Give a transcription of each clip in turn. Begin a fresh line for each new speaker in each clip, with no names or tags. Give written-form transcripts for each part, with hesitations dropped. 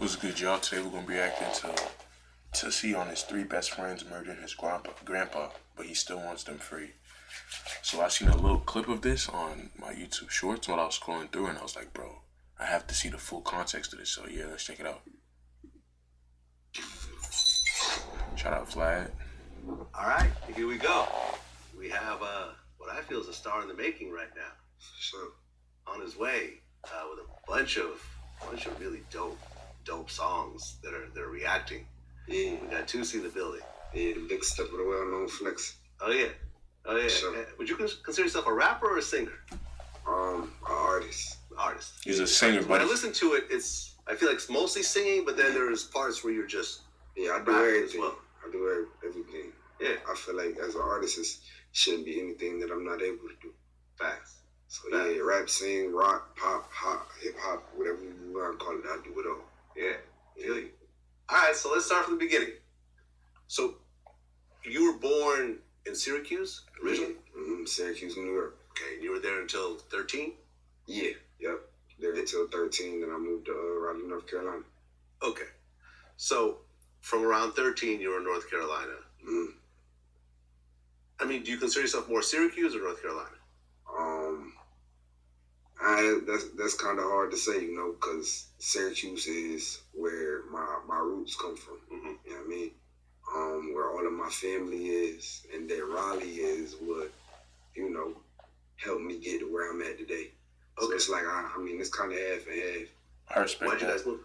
What's good, y'all? Today we're gonna be reacting to Toosi on his 3 best friends murdering his grandpa, but he still wants them free. So I seen a little clip of this on my YouTube Shorts while I was scrolling through, and I was like, bro, I have to see the full context of this. So yeah, let's check it out. Shout out Vlad.
All right, here we go. We have what I feel is a star in the making right now.
Sure.
On his way with a bunch of really dope songs that are reacting.
Yeah.
We got Toosi in the building.
Yeah, the big step of the well-known flex.
Oh yeah.
Sure.
Would you consider yourself a rapper or a singer?
An artist.
Artist.
He's a singer,
When
but
I listen to it, I feel like it's mostly singing, but then there's parts where you're just
I do everything.
as well.
I do everything.
Yeah.
I feel like as an artist, it shouldn't be anything that I'm not able to do.
Facts.
So yeah, rap, sing, rock, pop, hip hop, whatever you want to call it, I do it all.
Yeah. Feel you. All right, so let's start from the beginning. So you were born in Syracuse originally?
Mm-hmm. Syracuse, New York.
Okay, and you were there until 13?
Yeah, yep. There until 13, then I moved to Raleigh, North Carolina.
Okay. So from around 13, you were in North Carolina.
Mm-hmm.
I mean, do you consider yourself more Syracuse or North Carolina?
That's kind of hard to say, because Syracuse is where my roots come from.
Mm-hmm.
You know what I mean? Where all of my family is, and then Raleigh is what, helped me get to where I'm at today. Okay. So it's like, it's kind of half and half.
I respect
Why'd you
that.
guys move?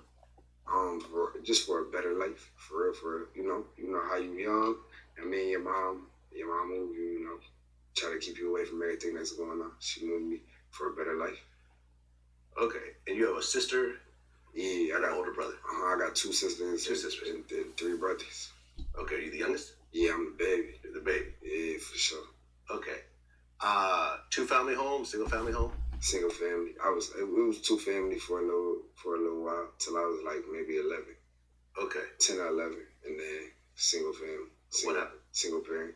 For a better life, for real, how you young, and me and your mom moved you, try to keep you away from everything that's going on. She moved me for a better life.
Okay, and you have a sister?
Yeah, I got
an older brother.
I got 2 sisters.
2 sisters.
And 3 brothers.
Okay, are you the youngest?
Yeah, I'm the baby.
You're the baby.
Yeah, for sure.
Okay. 2-family home, single family home?
Single family. It was 2 family for a little while till I was like maybe 11.
Okay. 10
or 11, and then single family.
What happened?
Single parent.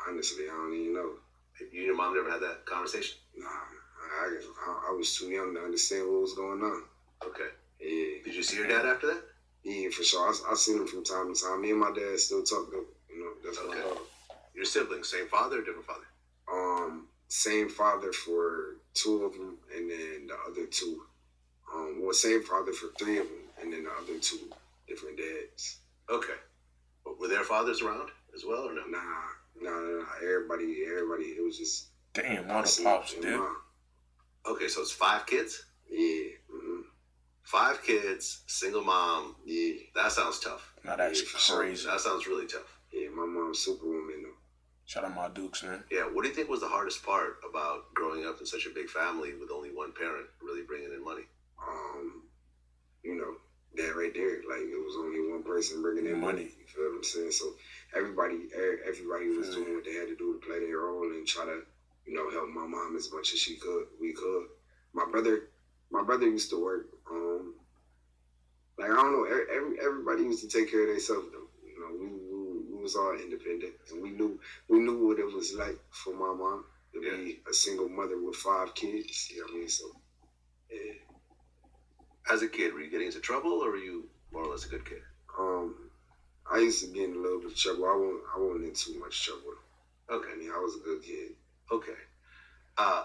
Honestly, I don't even know.
You and your mom never had that conversation?
Nah, I was too young to understand what was going on.
Okay.
Yeah.
Did you see your dad after that?
Yeah, for sure. I seen him from time to time. Me and my dad still talk though. That's what I thought.
Your siblings, same father or different father?
Same father for 2 of them, and then the other 2. Same father for 3 of them, and then the other 2 different dads.
Okay. But were their fathers around as well, or no?
Nah. Everybody. It was just.
Damn, not a pops, dude.
Okay, so it's 5 kids?
Yeah. Mm-hmm.
5 kids, single mom.
Yeah.
That sounds tough.
Now that's crazy.
Sure. That sounds really tough.
Yeah, my mom's superwoman though.
Shout out my Dukes, man.
Yeah, what do you think was the hardest part about growing up in such a big family with only one parent really bringing in money?
That right there, like it was only one person bringing in money. You feel what I'm saying? So everybody was doing what they had to do to play their role and try to, help my mom as much as we could. My brother used to work. I don't know. Everybody used to take care of themselves though. We was all independent, and we knew what it was like for my mom to be a single mother with 5 kids. You know what I mean? So, yeah.
As a kid, were you getting into trouble, or were you more or less a good kid?
I used to get in a little bit of trouble. I wasn't in too much trouble.
Okay.
I was a good kid.
Okay.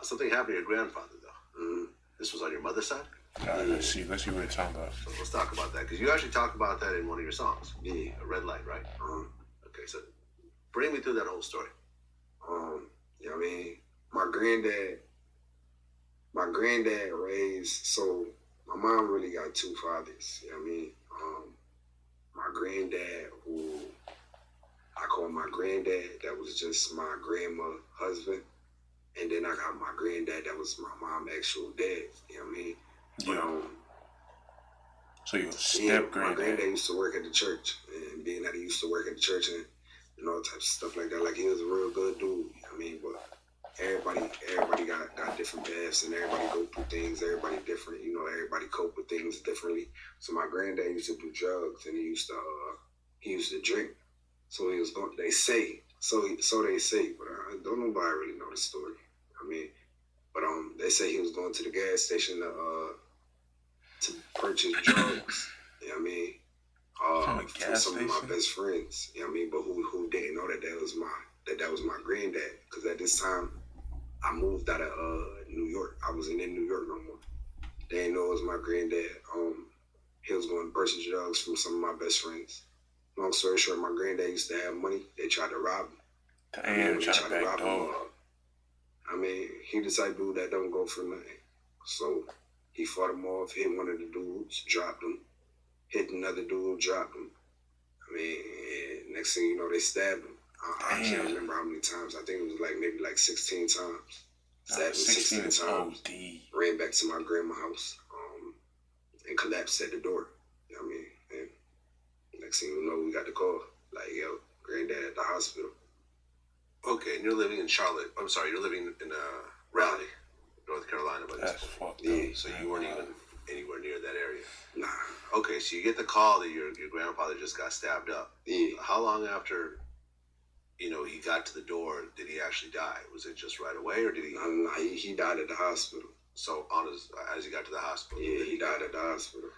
Something happened to your grandfather, though.
Mm-hmm.
This was on your mother's side?
Let's see what you're talking about.
So let's talk about that, because you actually talk about that in one of your songs.
Yeah.
A Red Light, right? Okay, so bring me through that whole story.
My granddad raised, so my mom really got 2 fathers. You know what I mean? My granddad, who I call my granddad, that was just my grandma's husband. And then I got my granddad, that was my mom's actual dad. You know what I mean?
Yeah. So your step granddad.
My granddad used to work at the church, and being that he used to work at the church and all types of stuff like that, like he was a real good dude. You know what I mean? But everybody got different paths, and everybody go through things. Everybody different. Everybody cope with things differently. So my granddad used to do drugs, and he used to drink. So he was going. They say so they say, but don't nobody really know the story. They say he was going to the gas station to purchase drugs. You know what I
gas
some of
station?
my best friends. You know what I mean? But who didn't know that was my granddad? Because at this time, I moved out of New York. I wasn't in New York no more. They didn't know it was my granddad. He was going to purchase drugs from some of my best friends. Long story short, my granddad used to have money. They tried to rob him.
Damn, trying to back door.
I mean, he the type dude that don't go for nothing. So he fought him off, hit one of the dudes, dropped him, hit another dude, dropped him. I mean, next thing you know, they stabbed him. I can't remember how many times. I think it was maybe 16 times. Stabbed him 16 times.
OD.
Ran back to my grandma's house and collapsed at the door. You know what I mean? And next thing you know, we got the call. Like, yo, granddad at the hospital.
Okay, and you're living in Charlotte. I'm sorry, you're living in Raleigh, North Carolina. But
That's fucked
yeah.
up.
So you weren't even anywhere near that area.
Nah.
Okay, so you get the call that your grandfather just got stabbed up.
Yeah.
How long after, he got to the door did he actually die? Was it just right away, or did he?
Nah, he died at the hospital.
So as he got to the hospital.
Yeah, he died at the hospital.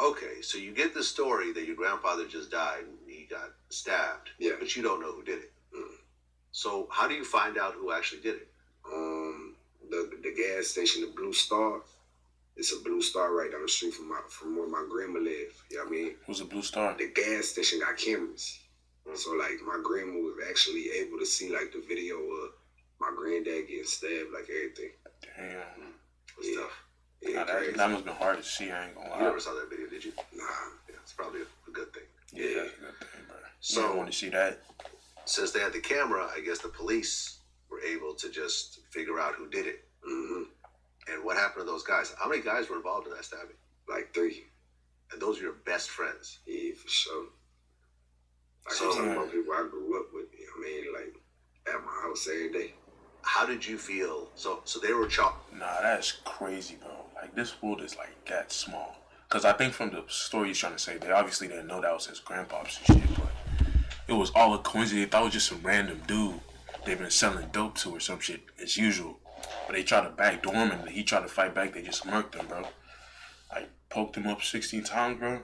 Okay, so you get the story that your grandfather just died and he got stabbed.
Yeah.
But you don't know who did it.
Mm.
So how do you find out who actually did it?
The gas station, the Blue Star. It's a Blue Star right down the street from where my grandma lived. You know what I mean?
Who's a Blue Star?
The gas station got cameras. So my grandma was actually able to see the video of my granddad getting stabbed, everything.
Damn.
It's tough.
Yeah,
That must have been hard to see, I ain't gonna lie.
You never saw that video, did you?
Nah.
Yeah, it's probably a good thing.
Yeah, that's a good thing, bro.
So-
I want to see that.
Since they had the camera, I guess the police were able to just figure out who did it.
Mm-hmm.
And what happened to those guys? How many guys were involved in that stabbing?
3.
And those are your best friends.
Yeah, for sure.
So-
I'm talking about people I grew up with. You know what I mean? At my house every day.
How did you feel? So they were chalked.
Nah, that's crazy, bro. This world is that small. Cause I think from the story he's trying to say, they obviously didn't know that was his grandpops and shit, but it was all a coincidence. They thought it was just some random dude they've been selling dope to or some shit as usual. But they tried to backdoor him and he tried to fight back. They just murked him, bro. Poked him up 16 times, bro.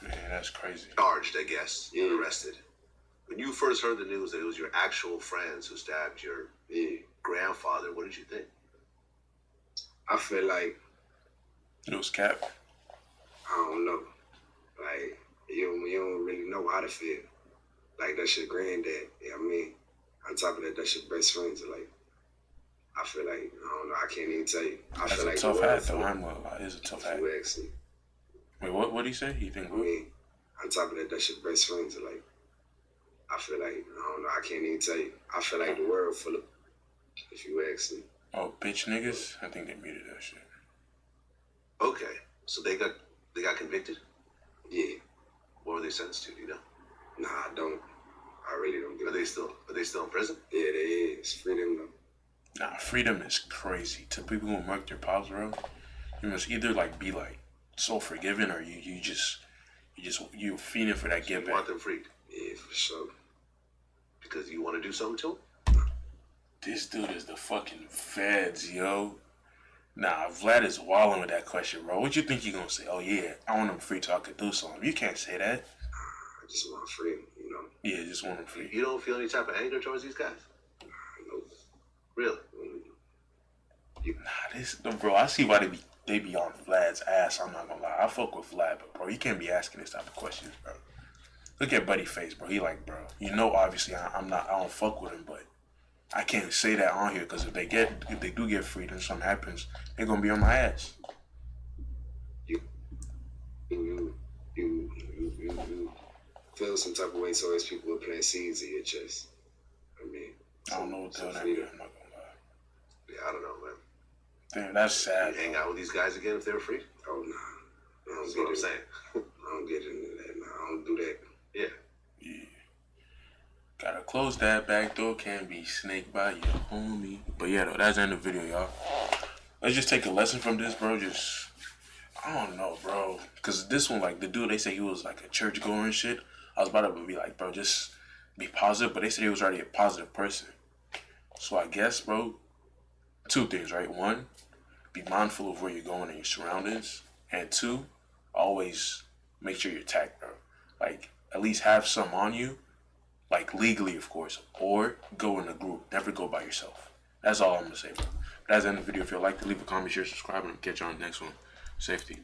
Man, that's crazy.
Charged, I guess.
Yeah.
Arrested. When you first heard the news that it was your actual friends who stabbed your grandfather, what did you think?
I feel like,
It was cap.
I don't know. You don't really know how to feel. That's your granddad. You know what I mean? On top of that, that's your best friends. I feel I don't know. I can't even tell you. I
That's
feel
a
like
tough
the world
hat, though.
full of-
I'm gonna lie. It's a tough hat.
You ask me.
Wait, what did he say? He think
I
what?
mean, on top of that, that's your best friends. I feel I don't know. I can't even tell you. I feel like the world full of, if you ask me.
Oh, bitch niggas? I think they muted that shit.
Okay, so they got convicted.
Yeah.
What were they sentenced to? Do you know?
Nah, I don't. I really don't get
Are they still in prison?
Yeah, they is. Freedom though.
Nah, freedom is crazy. To people who murked your pops, bro, you must either be so forgiving or you feeding for that
You
get back.
want them freed
Yeah, for sure.
because you want to do something to them?
This dude is the fucking feds, yo. Nah, Vlad is wilding with that question, bro. What you think you gonna say? Oh yeah, I want him free so I could do something. You can't say that.
I just want freedom,
Yeah, just want him free.
You don't feel any type of anger towards these guys?
Nope.
Really?
Bro, I see why they be on Vlad's ass. I'm not gonna lie. I fuck with Vlad, but bro, you can't be asking this type of questions, bro. Look at Buddy face, bro. He bro. Obviously I don't fuck with him, but I can't say that on here because if they do get freed and something happens, they're gonna be on my ass.
You feel some type of way towards people who are playing seeds in your chest. I mean,
I don't know what the hell that means. I'm not gonna lie.
Yeah, I don't know, man.
Damn, that's sad.
You hang out with these guys again if they were free?
Oh nah.
That's what I'm saying.
I don't get into that. Nah, I don't do that.
Yeah.
Yeah. Gotta close that back door. Can't be snaked by your homie. But yeah, though, that's the end of the video, y'all. Let's just take a lesson from this, bro. I don't know, bro. Because this one, the dude, they say he was a church goer and shit. I was about to be bro, just be positive. But they said he was already a positive person. So I guess, bro, 2 things, right? 1, be mindful of where you're going and your surroundings. And 2, always make sure you're tagged, bro. like at least have some on you, like legally, of course, or go in a group. Never go by yourself. That's all I'm gonna say, bro. But that's the end of the video. If you like to leave a comment, share, subscribe, and I'll catch you on the next one. Safety.